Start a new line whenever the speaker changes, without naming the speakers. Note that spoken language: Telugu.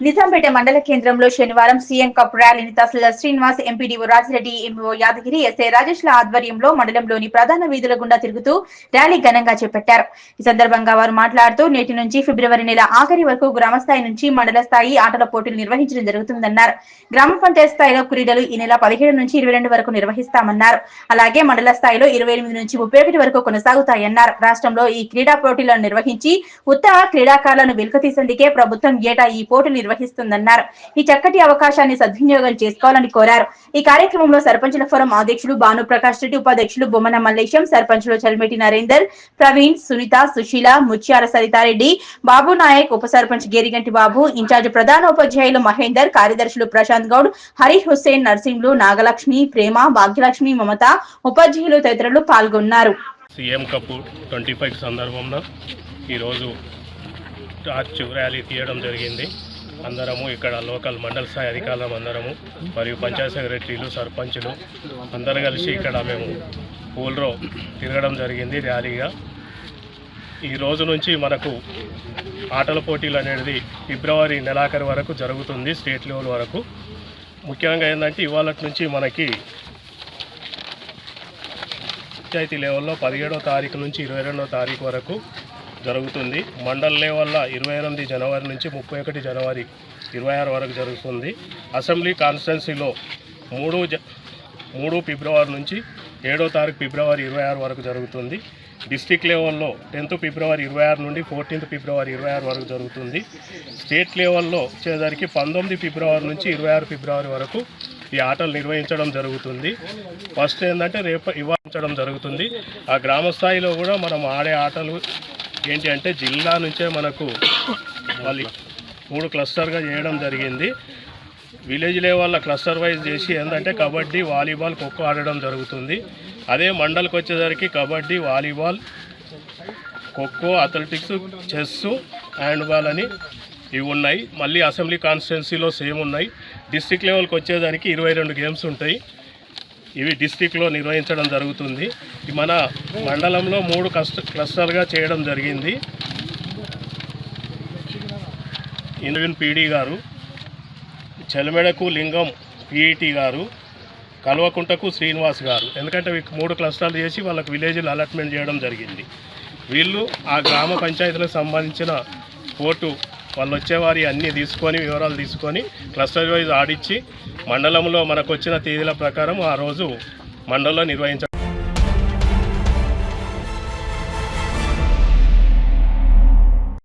నిజాంపేట మండల కేంద్రంలో శనివారం సీఎం కప్ ర్యాలీని తహసీల్దార్ Srinivas, MPDO Rajireddy, MEO Yadagiri, SI రాజేష్ల ఆధ్వర్యంలో మండలంలోని ప్రధాన వీధుల గుండా తిరుగుతూ ర్యాలీ ఘనంగా చేపట్టారు. ఈ సందర్భంగా వారు మాట్లాడుతూ నేటి నుంచి ఫిబ్రవరి నెల ఆఖరి వరకు గ్రామ స్థాయి నుంచి మండల స్థాయి ఆటల పోటీలు నిర్వహించడం జరుగుతుందన్నారు. గ్రామ పంచాయతీ స్థాయిలో క్రీడలు ఈ నెల 17 నుంచి 22 వరకు నిర్వహిస్తామన్నారు. అలాగే మండల స్థాయిలో 28 నుంచి 31 వరకు కొనసాగుతాయన్నారు. రాష్ట్రంలో ఈ క్రీడా పోటీలను నిర్వహించి ఉత్తమ క్రీడాకారులను వెలుకతీసేందుకే ప్రభుత్వం ఏటా ఈ పోటీలు నిర్వహిస్తుందన్నారు. ఈ చక్కటి అవకాశాన్ని సద్వినియోగం చేసుకోవాలని కోరారు. ఈ కార్యక్రమంలో సర్పంచుల ఫోరం అధ్యక్షులు భాను ప్రకాష్ రెడ్డి, ఉపాధ్యక్షులు బొమ్మన మల్లేశం, సర్పంచులు చల్మెటి నరేందర్, ప్రవీణ్, సునీత, సుశీల, ముత్యాల సరితారెడ్డి, బాబు నాయక్, ఉప సర్పంచ్ గేరిగంటి బాబు, ఇన్ఛార్జ్ ప్రధాన ఉపాధ్యాయులు మహేందర్, కార్యదర్శులు ప్రశాంత్ గౌడ్, హరి హుస్సేన్, నర్సింహులు, నాగలక్ష్మి, ప్రేమ, భాగ్యలక్ష్మి, మమత, ఉపాధ్యాయులు తదితరులు పాల్గొన్నారు.
సీఎం కప్ 25 సందర్భంలో ఈరోజు టార్చ్ ర్యాలీ తీయడం జరిగింది. అందరము ఇక్కడ లోకల్ మండల స్థాయి అధికారులం అందరము మరియు పంచాయత్ సెక్రటరీలు, సర్పంచులు అందరూ కలిసి ఇక్కడ మేము పూల్రో తిరగడం జరిగింది ర్యాలీగా. ఈ రోజు నుంచి మనకు ఆటల పోటీలు అనేది ఫిబ్రవరి నెలాఖరు వరకు జరుగుతుంది, స్టేట్ లెవెల్ వరకు. ముఖ్యంగా ఏంటంటే ఇవాళ నుంచి మనకి పంచాయతీ లెవెల్లో 17వ తారీఖు నుంచి 22వ తారీఖు వరకు జరుగుతుంది. మండల్ లెవెల్లో 28 జనవరి నుంచి 31 జనవరి 26 వరకు జరుగుతుంది. అసెంబ్లీ కాన్స్టిట్యున్సీలో 3 ఫిబ్రవరి నుంచి 7వ తారీఖు ఫిబ్రవరి 26 వరకు జరుగుతుంది. డిస్ట్రిక్ట్ లెవెల్లో 10th ఫిబ్రవరి 26 నుండి 14th ఫిబ్రవరి 26 వరకు జరుగుతుంది. స్టేట్ లెవెల్లో వచ్చేసరికి 19 ఫిబ్రవరి నుంచి 26 ఫిబ్రవరి వరకు ఈ ఆటలు నిర్వహించడం జరుగుతుంది. ఫస్ట్ ఏంటంటే రేపు ఇవ్వడం జరుగుతుంది. ఆ గ్రామ స్థాయిలో కూడా మనం ఆడే ఆటలు ఏంటి అంటే జిల్లా నుంచే మనకు మళ్ళీ 3 క్లస్టర్గా చేయడం జరిగింది. విలేజ్ లెవెల్లో క్లస్టర్ వైజ్ చేసి ఏంటంటే కబడ్డీ, వాలీబాల్, ఖోఖో ఆడడం జరుగుతుంది. అదే మండల్కి వచ్చేసరికి kabaddi, volleyball, kho kho, athletics, chess, handball అని ఇవి ఉన్నాయి. మళ్ళీ అసెంబ్లీ కాన్స్టిట్యున్సీలో సేమ్ ఉన్నాయి. డిస్ట్రిక్ట్ లెవెల్కి వచ్చేదానికి 22 గేమ్స్ ఉంటాయి. ఇవి డిస్ట్రిక్ట్లో నిర్వహించడం జరుగుతుంది. మన మండలంలో 3 క్లస్టర్గా చేయడం జరిగింది. ఇంద్రవిన్ పీడీ గారు, చెలమెడకు లింగం పీఈటీ గారు, కల్వకుంటకు శ్రీనివాస్ గారు. ఎందుకంటే 3 క్లస్టర్లు చేసి వాళ్ళకు విలేజ్లు అలాట్మెంట్ చేయడం జరిగింది. వీళ్ళు ఆ గ్రామ పంచాయతీలకు సంబంధించిన కోర్టు వాళ్ళు వచ్చేవారి అన్నీ తీసుకొని వివరాలు తీసుకొని క్లస్టర్ వైజ్ ఆడిచ్చి మండలంలో మనకు వచ్చిన తేదీల ప్రకారం ఆ రోజు మండలంలో నిర్వహించారు.